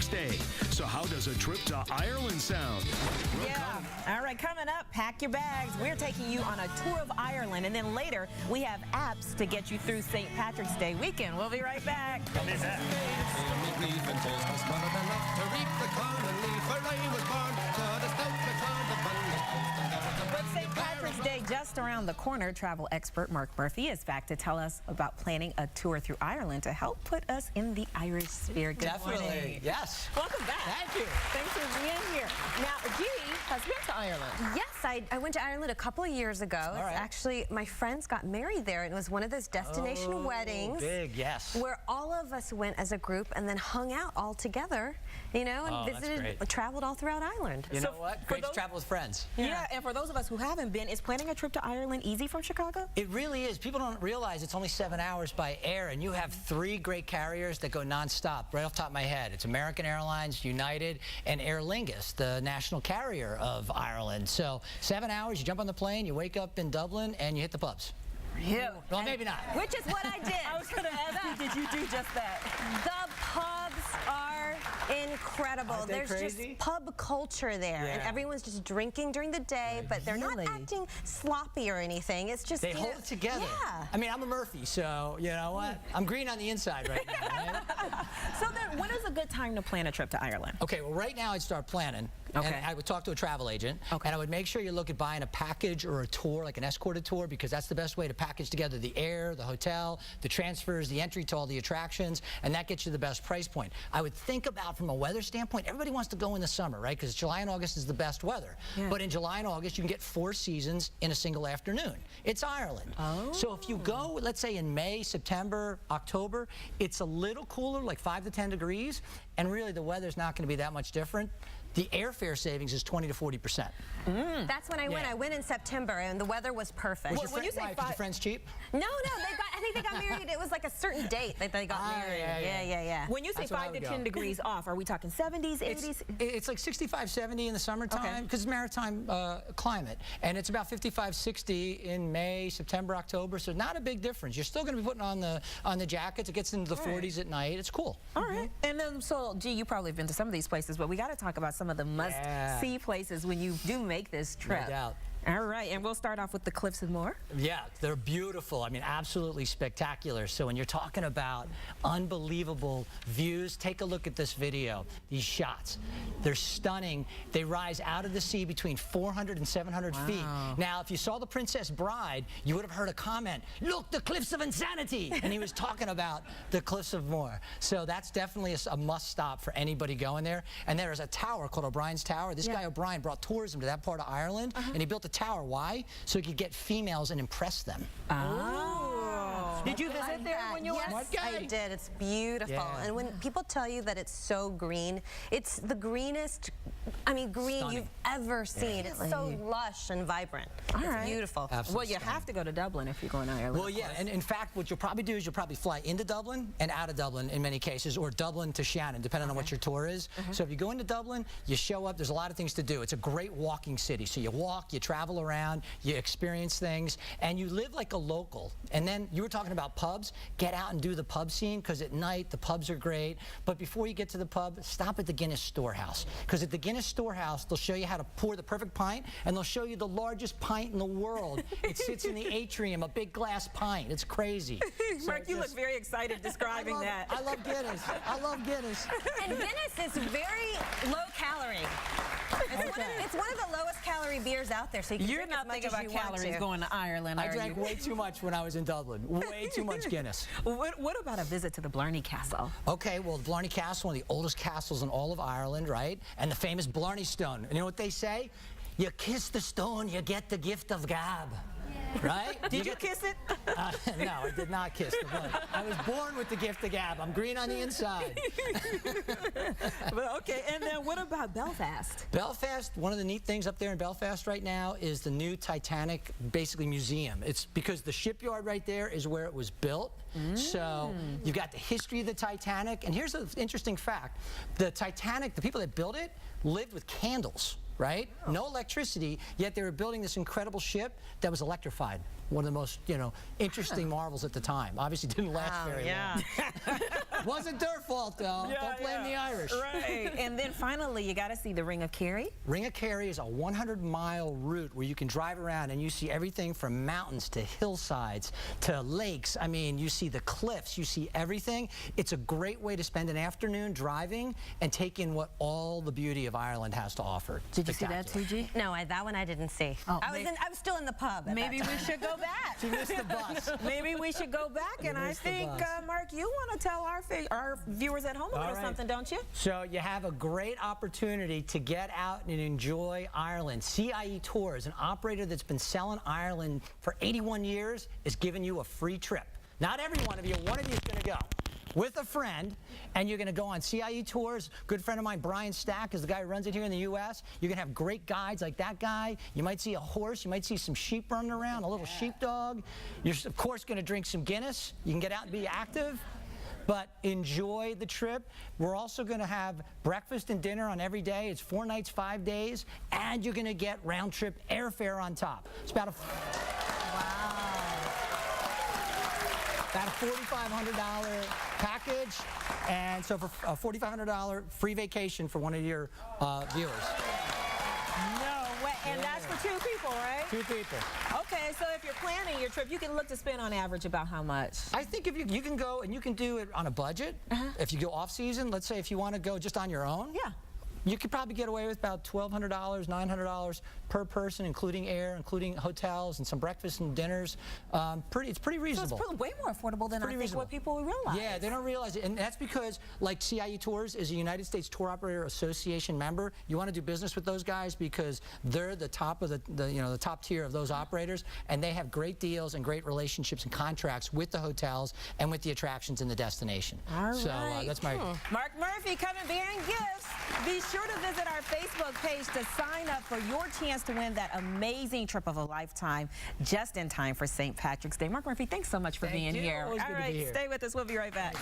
Patrick's Day. So how does a trip to Ireland sound? Yeah. All right, coming up, pack your bags. We're taking you on a tour of Ireland, and then later we have apps to get you through St. Patrick's Day weekend. We'll be right back. With St. Patrick's Day just around the corner, travel expert Mark Murphy is back to tell us about planning a tour through Ireland to help put us in the Irish spirit. Good morning. Yes. Welcome back. Thank you. Thanks for being here. Now, Dee has been to Ireland. Yes, I went to Ireland a couple of years ago. All right. Actually, my friends got married there, and it was one of those destination weddings. Big, yes. Where all of us went as a group and then hung out all together, you know, and visited, traveled all throughout Ireland. You know what? Great to travel with friends. Yeah, and for those of us who haven't been, is planning a trip to Ireland easy from Chicago? It really is. People don't realize it's only 7 hours by air, and you have 3 great carriers that go nonstop. Right off the top of my head, it's American Airlines, United, and Aer Lingus, the national carrier of Ireland. So 7 hours, you jump on the plane, you wake up in Dublin, and you hit the pubs. Yeah. Well, maybe not. Which is what I did. I was going to ask you, did you do just that? The pubs are incredible. Aren't they There's crazy? just pub culture there, and Yeah. everyone's just drinking during the day, but they're Really? not acting sloppy or anything. It's just They hold it together. Yeah. I mean, I'm a Murphy, so you know what? I'm green on the inside right now, right? So then, when is a good time to plan a trip to Ireland? Okay, well, right now I'd start planning. Okay. And I would talk to a travel agent. Okay. And I would make sure you look at buying a package or a tour, like an escorted tour, because that's the best way to package together the air, the hotel, the transfers, the entry to all the attractions, and that gets you the best price point. I would think about, from a weather standpoint, everybody wants to go in the summer, right? Because July and August is the best weather. Yeah. But in July and August, you can get 4 seasons in a single afternoon. It's Ireland. Oh. So if you go, let's say in May, September, October, it's a little cooler, like 5 to 10 degrees, and really the weather's not going to be that much different. The airfare savings is 20 to 40%. That's when I went. Yeah. I went in September, and the weather was perfect. Was when you say your friends cheap? No, I think they got married. It was like a certain date that they got married. Yeah. When you say That's where I 5 to would 10 go. degrees off, are we talking 70s, 80s? It's like 65, 70 in the summertime, because it's maritime climate. And it's about 55, 60 in May, September, October, so not a big difference. You're still going to be putting on the jackets. It gets into the 40s at night. It's cool. All right. And then, so, G, you probably have been to some of these places, but we got to talk about some of the must-see places when you do make this trip. No doubt. All right, and we'll start off with the Cliffs of Moher. Yeah, they're beautiful. I mean, absolutely spectacular. So when you're talking about unbelievable views, take a look at this video. These shots, they're stunning. They rise out of the sea between 400 and 700 feet. Now, if you saw The Princess Bride, you would have heard a comment, "Look, the Cliffs of Insanity!" And he was talking about the Cliffs of Moher. So that's definitely a must-stop for anybody going there. And there is a tower called O'Brien's Tower. This guy O'Brien brought tourism to that part of Ireland, and he built a tower. Why? So he could get females and impress them. Oh. Did you visit there when you Yes, went? I did. It's beautiful. Yeah. And when people tell you that it's so green, it's the greenest, I mean, green Stunning. you've ever seen. It's so lush and vibrant. All It's right. beautiful. Absolutely Well, you have to go to Dublin if you're going to Ireland. Well, yeah, and in fact, what you'll probably do is you'll probably fly into Dublin and out of Dublin in many cases, or Dublin to Shannon, depending on what your tour is. So if you go into Dublin, you show up, there's a lot of things to do. It's a great walking city. So you walk, you travel around, you experience things, and you live like a local. And then you were talking about pubs. Get out and do the pub scene, because at night, the pubs are great. But before you get to the pub, stop at the Guinness Storehouse. Because at the Guinness Storehouse, they'll show you how to pour the perfect pint, and they'll show you the largest pint in the world. It sits in the atrium, a big glass pint. It's crazy. Mark, you look very excited describing that. I love Guinness. I love Guinness. And Guinness is very low calorie. It's one of the lowest calorie beers out there, so you can You're drink not as much thinking as about you want calories to. going to Ireland, I are drank you? way too much when I was in Dublin. Way too much Guinness. What about a visit to the Blarney Castle? Okay, well, Blarney Castle, one of the oldest castles in all of Ireland, right? And the famous Blarney Stone. And you know what they say? You kiss the stone, you get the gift of gab. Right? Did you kiss it? No, I did not kiss the blood. I was born with the gift of gab. I'm green on the inside. But okay, and then what about Belfast? Belfast, one of the neat things up there in Belfast right now is the new Titanic, basically museum. It's because the shipyard right there is where it was built. So you've got the history of the Titanic. And here's an interesting fact. The Titanic, the people that built it, lived with candles. Right? No electricity, yet they were building this incredible ship that was electrified. one of the most, interesting marvels at the time. Obviously didn't last very long. Wasn't their fault, though. Don't blame the Irish. Right. And then finally, you got to see the Ring of Kerry. Ring of Kerry is a 100-mile route where you can drive around and you see everything from mountains to hillsides to lakes. I mean, you see the cliffs, you see everything. It's a great way to spend an afternoon driving and take in what all the beauty of Ireland has to offer. Did you see that too, G? No, that one I didn't see. Oh, I was still in the pub. Maybe we should go back. She missed the bus. Maybe we should go back, and I think, Mark, you want to tell our viewers at home a little something, don't you? So you have a great opportunity to get out and enjoy Ireland. CIE Tours, an operator that's been selling Ireland for 81 years, is giving you a free trip. Not every one of you is going to go with a friend, and you're going to go on CIE Tours. Good friend of mine, Brian Stack, is the guy who runs it here in the U.S. You're going to have great guides like that guy. You might see a horse. You might see some sheep running around, a little sheepdog. You're, of course, going to drink some Guinness. You can get out and be active. But enjoy the trip. We're also going to have breakfast and dinner on every day. It's 4 nights, 5 days, and you're going to get round-trip airfare on top. It's about a $4,500 package, and so for a $4,500 free vacation for one of your viewers. No way, and that's for 2 people, right? 2 people. Okay, so if you're planning your trip, you can look to spend on average about how much? I think if you can go and you can do it on a budget. If you go off season, let's say if you want to go just on your own. Yeah. You could probably get away with about $1,200, $900 per person, including air, including hotels and some breakfast and dinners. It's pretty reasonable. So it's way more affordable than I think what people realize. Yeah, they don't realize it, and that's because, like, CIE Tours is a United States Tour Operator Association member. You want to do business with those guys because they're the top of the top tier of those operators, and they have great deals and great relationships and contracts with the hotels and with the attractions in the destination. All right. So that's my Mark Murphy coming bearing gifts. Be sure to visit our Facebook page to sign up for your chance to win that amazing trip of a lifetime just in time for St. Patrick's Day. Mark Murphy, thanks so much for being here. Always good to be here. Stay with us. We'll be right back.